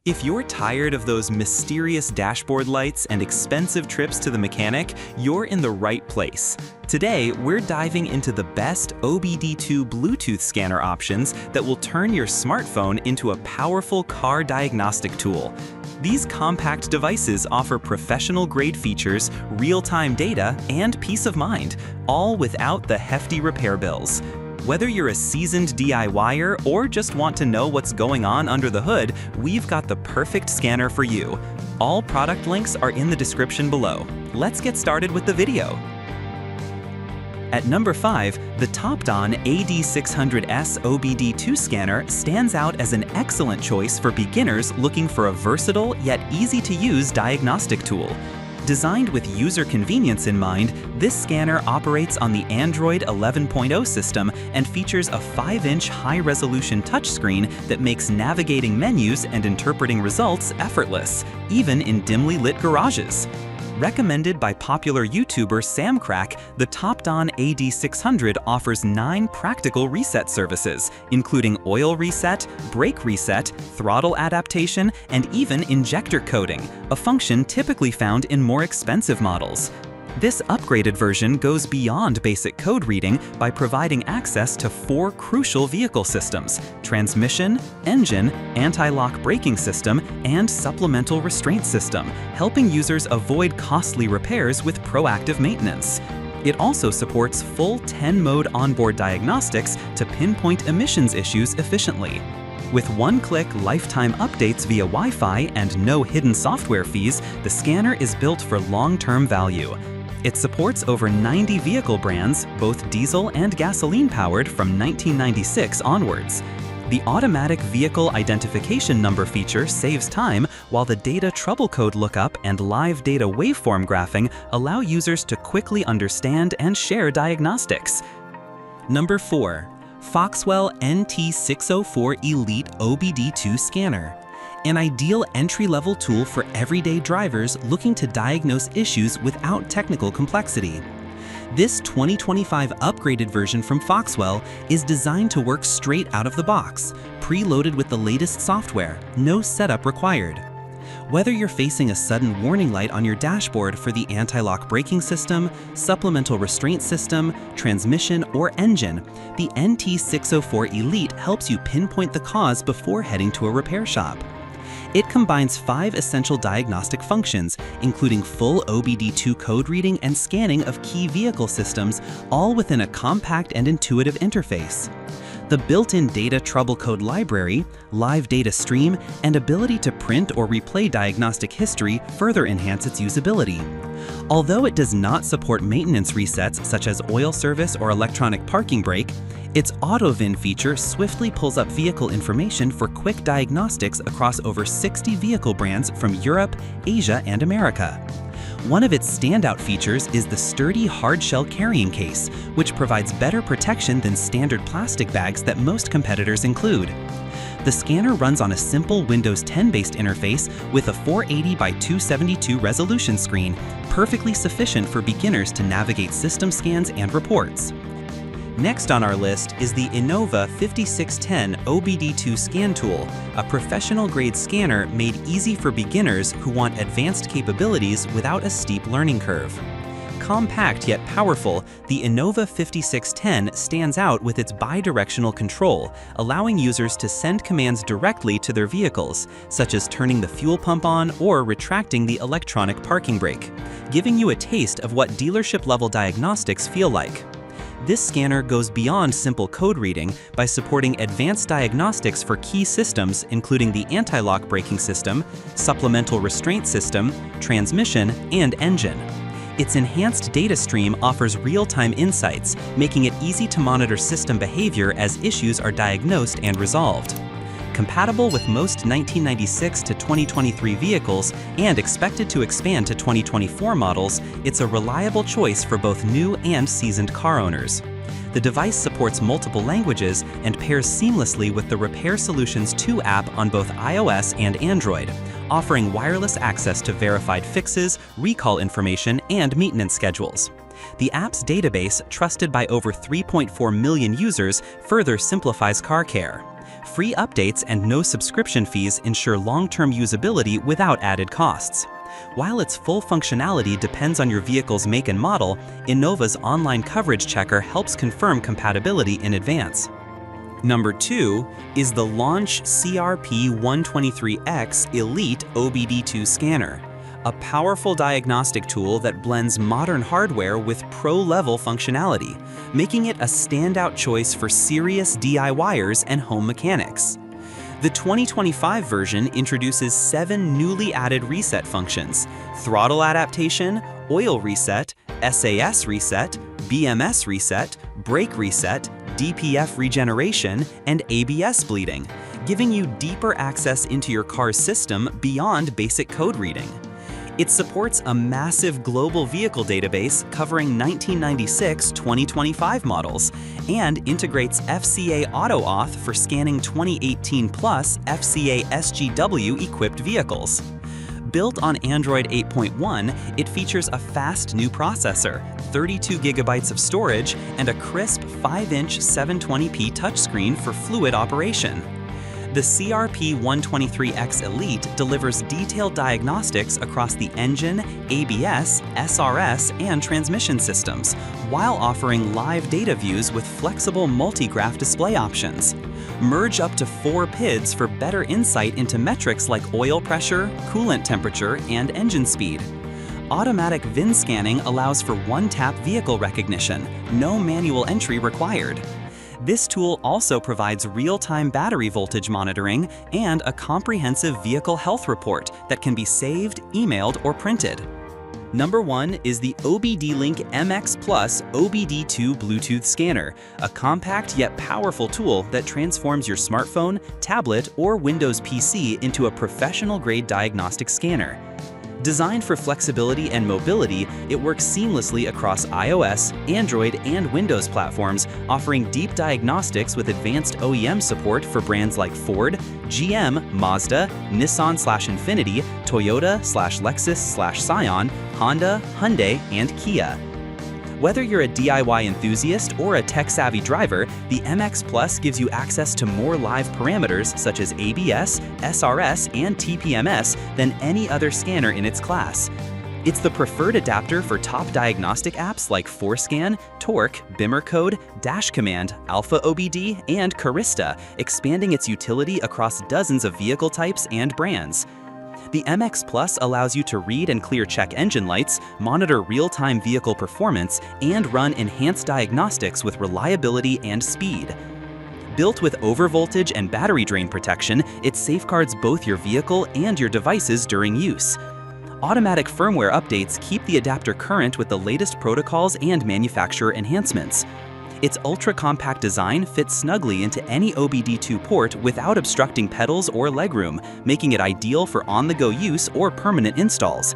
If you're tired of those mysterious dashboard lights and expensive trips to the mechanic, you're in the right place. Today, we're diving into the best OBD2 Bluetooth scanner options that will turn your smartphone into a powerful car diagnostic tool. These compact devices offer professional-grade features, real-time data, and peace of mind, all without the hefty repair bills. Whether you're a seasoned DIYer or just want to know what's going on under the hood, we've got the perfect scanner for you. All product links are in the description below. Let's get started with the video. At number 5, the Topdon AD600S OBD2 Scanner stands out as an excellent choice for beginners looking for a versatile yet easy-to-use diagnostic tool. Designed with user convenience in mind, this scanner operates on the Android 11.0 system and features a 5-inch high-resolution touchscreen that makes navigating menus and interpreting results effortless, even in dimly lit garages. Recommended by popular YouTuber Samcrack, the Topdon AD600 offers 9 practical reset services, including oil reset, brake reset, throttle adaptation, and even injector coding, a function typically found in more expensive models. This upgraded version goes beyond basic code reading by providing access to 4 crucial vehicle systems: transmission, engine, anti-lock braking system, and supplemental restraint system, helping users avoid costly repairs with proactive maintenance. It also supports full 10-mode onboard diagnostics to pinpoint emissions issues efficiently. With one-click lifetime updates via Wi-Fi and no hidden software fees, the scanner is built for long-term value. It supports over 90 vehicle brands, both diesel and gasoline-powered, from 1996 onwards. The automatic vehicle identification number feature saves time, while the data trouble code lookup and live data waveform graphing allow users to quickly understand and share diagnostics. Number 4. Foxwell NT604 Elite OBD2 Scanner. An ideal entry-level tool for everyday drivers looking to diagnose issues without technical complexity. This 2025 upgraded version from Foxwell is designed to work straight out of the box, preloaded with the latest software, no setup required. Whether you're facing a sudden warning light on your dashboard for the anti-lock braking system, supplemental restraint system, transmission, or engine, the NT604 Elite helps you pinpoint the cause before heading to a repair shop. It combines 5 essential diagnostic functions, including full OBD2 code reading and scanning of key vehicle systems, all within a compact and intuitive interface. The built-in data trouble code library, live data stream, and ability to print or replay diagnostic history further enhance its usability. Although it does not support maintenance resets such as oil service or electronic parking brake, its AutoVIN feature swiftly pulls up vehicle information for quick diagnostics across over 60 vehicle brands from Europe, Asia, and America. One of its standout features is the sturdy hard-shell carrying case, which provides better protection than standard plastic bags that most competitors include. The scanner runs on a simple Windows 10-based interface with a 480 by 272 resolution screen, perfectly sufficient for beginners to navigate system scans and reports. Next on our list is the Innova 5610 OBD2 Scan Tool, a professional-grade scanner made easy for beginners who want advanced capabilities without a steep learning curve. Compact yet powerful, the Innova 5610 stands out with its bidirectional control, allowing users to send commands directly to their vehicles, such as turning the fuel pump on or retracting the electronic parking brake, giving you a taste of what dealership-level diagnostics feel like. This scanner goes beyond simple code reading by supporting advanced diagnostics for key systems including the anti-lock braking system, supplemental restraint system, transmission, and engine. Its enhanced data stream offers real-time insights, making it easy to monitor system behavior as issues are diagnosed and resolved. Compatible with most 1996 to 2023 vehicles and expected to expand to 2024 models, it's a reliable choice for both new and seasoned car owners. The device supports multiple languages and pairs seamlessly with the Repair Solutions 2 app on both iOS and Android, offering wireless access to verified fixes, recall information, and maintenance schedules. The app's database, trusted by over 3.4 million users, further simplifies car care. Free updates and no subscription fees ensure long-term usability without added costs. While its full functionality depends on your vehicle's make and model, Innova's online coverage checker helps confirm compatibility in advance. Number 2 is the Launch CRP123X Elite OBD2 Scanner, a powerful diagnostic tool that blends modern hardware with pro-level functionality, making it a standout choice for serious DIYers and home mechanics. The 2025 version introduces 7 newly added reset functions: throttle adaptation, oil reset, SAS reset, BMS reset, brake reset, DPF regeneration, and ABS bleeding, giving you deeper access into your car's system beyond basic code reading. It supports a massive global vehicle database covering 1996-2025 models and integrates FCA AutoAuth for scanning 2018 plus FCA SGW-equipped vehicles. Built on Android 8.1, it features a fast new processor, 32 gigabytes of storage, and a crisp 5-inch 720p touchscreen for fluid operation. The CRP123X Elite delivers detailed diagnostics across the engine, ABS, SRS, and transmission systems, while offering live data views with flexible multi-graph display options. Merge up to 4 PIDs for better insight into metrics like oil pressure, coolant temperature, and engine speed. Automatic VIN scanning allows for one-tap vehicle recognition, no manual entry required. This tool also provides real-time battery voltage monitoring and a comprehensive vehicle health report that can be saved, emailed, or printed. Number 1 is the Obdlink MX Plus OBD2 Bluetooth Scanner, a compact yet powerful tool that transforms your smartphone, tablet, or Windows PC into a professional-grade diagnostic scanner. Designed for flexibility and mobility, it works seamlessly across iOS, Android, and Windows platforms, offering deep diagnostics with advanced OEM support for brands like Ford, GM, Mazda, Nissan/Infiniti, Toyota/Lexus/Scion, Honda, Hyundai, and Kia. Whether you're a DIY enthusiast or a tech-savvy driver, the MX Plus gives you access to more live parameters such as ABS, SRS, and TPMS than any other scanner in its class. It's the preferred adapter for top diagnostic apps like ForeScan, Torque, BimmerCode, Dash Command, Alpha OBD, and Carista, expanding its utility across dozens of vehicle types and brands. The MX Plus allows you to read and clear check engine lights, monitor real-time vehicle performance, and run enhanced diagnostics with reliability and speed. Built with overvoltage and battery drain protection, it safeguards both your vehicle and your devices during use. Automatic firmware updates keep the adapter current with the latest protocols and manufacturer enhancements. Its ultra-compact design fits snugly into any OBD2 port without obstructing pedals or legroom, making it ideal for on-the-go use or permanent installs.